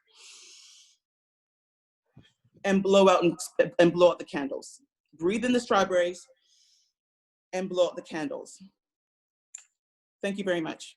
Speaker 2: and blow out the candles. Breathe in the strawberries and blow out the candles. Thank you very much.